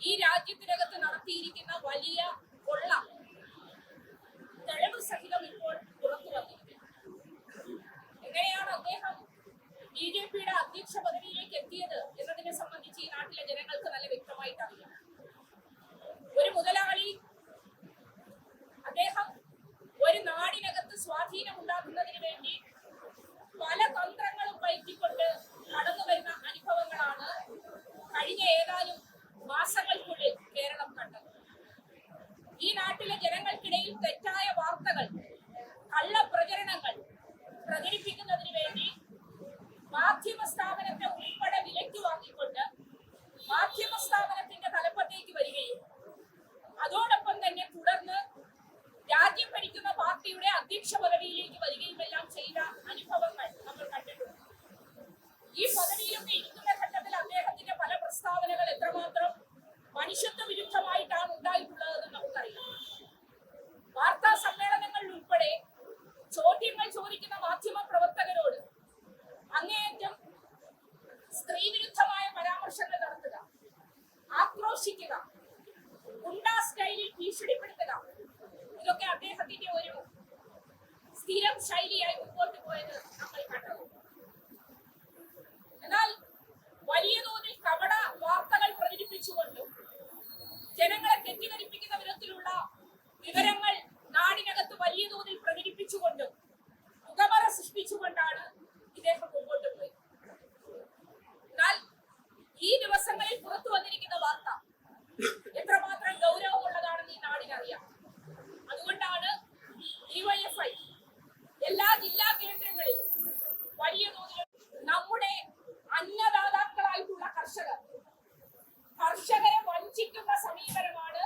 ഈ രാജ്യത്തിനകത്ത് നടത്തിയിരിക്കുന്ന വലിയ കൊള്ള തെളിവ് സഹിതം ഇപ്പോൾ പുറത്തു വന്നിരിക്കുന്നു. എങ്ങനെയാണ് അദ്ദേഹം BJP-യുടെ അധ്യക്ഷ പദവിയിലേക്ക് എത്തിയത് എന്നതിനെ സംബന്ധിച്ച് ഈ നാട്ടിലെ ജനങ്ങൾക്ക് നല്ല വ്യക്തമായിട്ട് അറിയാം. ഒരു മുതലാളി അദ്ദേഹം ഒരു നാടിനകത്ത് സ്വാധീനം ഉണ്ടാക്കുന്നതിന് വേണ്ടി പല തന്ത്രങ്ങളും പയറ്റിക്കൊണ്ട് കടന്നു വരുന്ന അനുഭവങ്ങളാണ് കഴിഞ്ഞ ഏതാനും മാസങ്ങൾക്കുള്ളിൽ കേരളം കണ്ടത്. ഈ നാട്ടിലെ ജനങ്ങൾക്കിടയിൽ തെറ്റായ വാർത്തകൾ, കള്ളപ്രചരണങ്ങൾ പ്രചരിപ്പിക്കുന്നതിന് വേണ്ടി മാധ്യമ സ്ഥാപനത്തെ ഉൾപ്പെടെ വിലയ്ക്ക് വാങ്ങിക്കൊണ്ട് മാധ്യമ സ്ഥാപനത്തിന്റെ തലപ്പത്തേക്ക് വരികയും അതോടൊപ്പം തന്നെ തുടർന്ന് രാജ്യം ഭരിക്കുന്ന പാർട്ടിയുടെ അധ്യക്ഷ പദവിയിലേക്ക് വരികയും എല്ലാം ചെയ്ത അനുഭവങ്ങൾ നമ്മൾ കണ്ടിട്ടുണ്ട്. ഈ പദവിയിലൊക്കെ ഇരിക്കുന്ന ഘട്ടത്തിൽ അദ്ദേഹത്തിന്റെ പല പ്രസ്താവനകൾ എത്രമാത്രം മനുഷ്യത്വ വിരുദ്ധമായിട്ടാണ് ഉണ്ടായിട്ടുള്ളതെന്ന് നമുക്കറിയാം. വാർത്താ സമ്മേളനങ്ങളിൽ ഉൾപ്പെടെ ചോദ്യങ്ങൾ ചോദിക്കുന്ന മാധ്യമ പ്രവർത്തകരോട് അങ്ങേയറ്റം സ്ത്രീവിരുദ്ധമായ പരാമർശങ്ങൾ നടത്തുക, ആക്രോശിക്കുക, ഗുണ്ടാ സ്റ്റൈലിൽ ഭീഷണിപ്പെടുത്തുക, ഇതൊക്കെ അദ്ദേഹത്തിന്റെ ഒരു സ്ഥിരം ശൈലിയായി മുമ്പോട്ട് പോയത് നമ്മൾ കണ്ടു. എന്നാൽ വലിയ തോതിൽ കപട വാർത്തകൾ പ്രചരിപ്പിച്ചുകൊണ്ടും ജനങ്ങളെ തെറ്റിദ്ധരിപ്പിക്കുന്ന വിധത്തിലുള്ള വിവരങ്ങൾ നാടിനകത്ത് വലിയ തോതിൽ പ്രചരിപ്പിച്ചുകൊണ്ടും മുഖമറ സൃഷ്ടിച്ചുകൊണ്ടാണ് ഇദ്ദേഹം മുമ്പോട്ട് പോയത്. എന്നാൽ ഈ ദിവസങ്ങളിൽ പുറത്തു വന്നിരിക്കുന്ന വാർത്ത എത്രമാത്രം ഗൗരവമുള്ളതാണെന്ന് ഈ നാടിനറിയാം. അതുകൊണ്ടാണ് DYFI എല്ലാ ജില്ലാ കേന്ദ്രങ്ങളിലും വലിയ തോതിൽ നമ്മുടെ അന്നദാതാക്കളായിട്ടുള്ള കർഷകരെ വഞ്ചിക്കുന്ന സമീപനമാണ്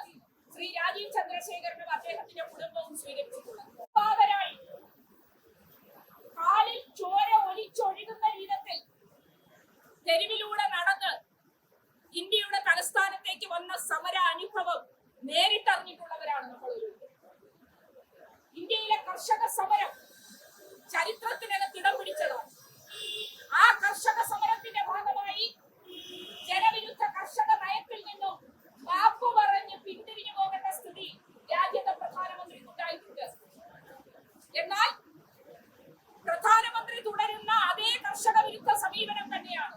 ശ്രീ രാജീവ് ചന്ദ്രശേഖരനും അദ്ദേഹത്തിന്റെ കുടുംബവും സ്വീകരിച്ചിട്ടുള്ളത്. ഉത്പാദകരായി കാലിൽ ചോര ഒലിച്ചൊഴുകുന്ന വിധത്തിൽ തെരുവിലൂടെ നടന്ന് ഇന്ത്യയുടെ തലസ്ഥാനത്തേക്ക് വന്ന സമര അനുഭവം നേരിട്ടറിഞ്ഞിട്ടുള്ളവരാണ് നമ്മൾ. ഇന്ത്യയിലെ കർഷക സമരം ചരിത്രത്തിനകത്ത് ഇടം പിടിച്ചതാണ്. ആ കർഷക സമരത്തിന്റെ ഭാഗമായി ജനവിരുദ്ധ കർഷക നയത്തിൽ നിന്നും മാപ്പ് പറഞ്ഞ് പിന്തിരിഞ്ഞു പോകേണ്ട സ്ഥിതി രാജ്യത്തെ പ്രധാനമന്ത്രിക്കുണ്ടായിട്ടുണ്ട്. എന്നാൽ പ്രധാനമന്ത്രി തുടരുന്ന അതേ കർഷക വിരുദ്ധ സമീപനം തന്നെയാണ്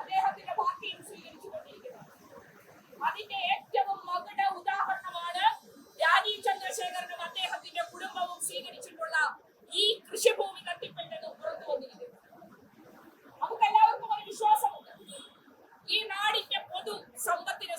അദ്ദേഹത്തിന്റെ പാർട്ടിയും സ്വീകരിച്ചുകൊണ്ടിരിക്കുന്നത്. അതിന്റെ ഏറ്റവും മകുട ഉദാഹരണമാണ് രാജീവ് ചന്ദ്രശേഖരനും അദ്ദേഹത്തിന്റെ കുടുംബവും സ്വീകരിച്ചിട്ടുള്ള ഈ കൃഷിഭൂമി തട്ടിപ്പിൽ നിന്നും പുറത്തു വന്നിരിക്കുന്നത്. നമുക്കെല്ലാവർക്കും ഒരു വിശ്വാസമുണ്ട്, ഈ നാടിന്റെ പൊതു സമ്പത്തിനെ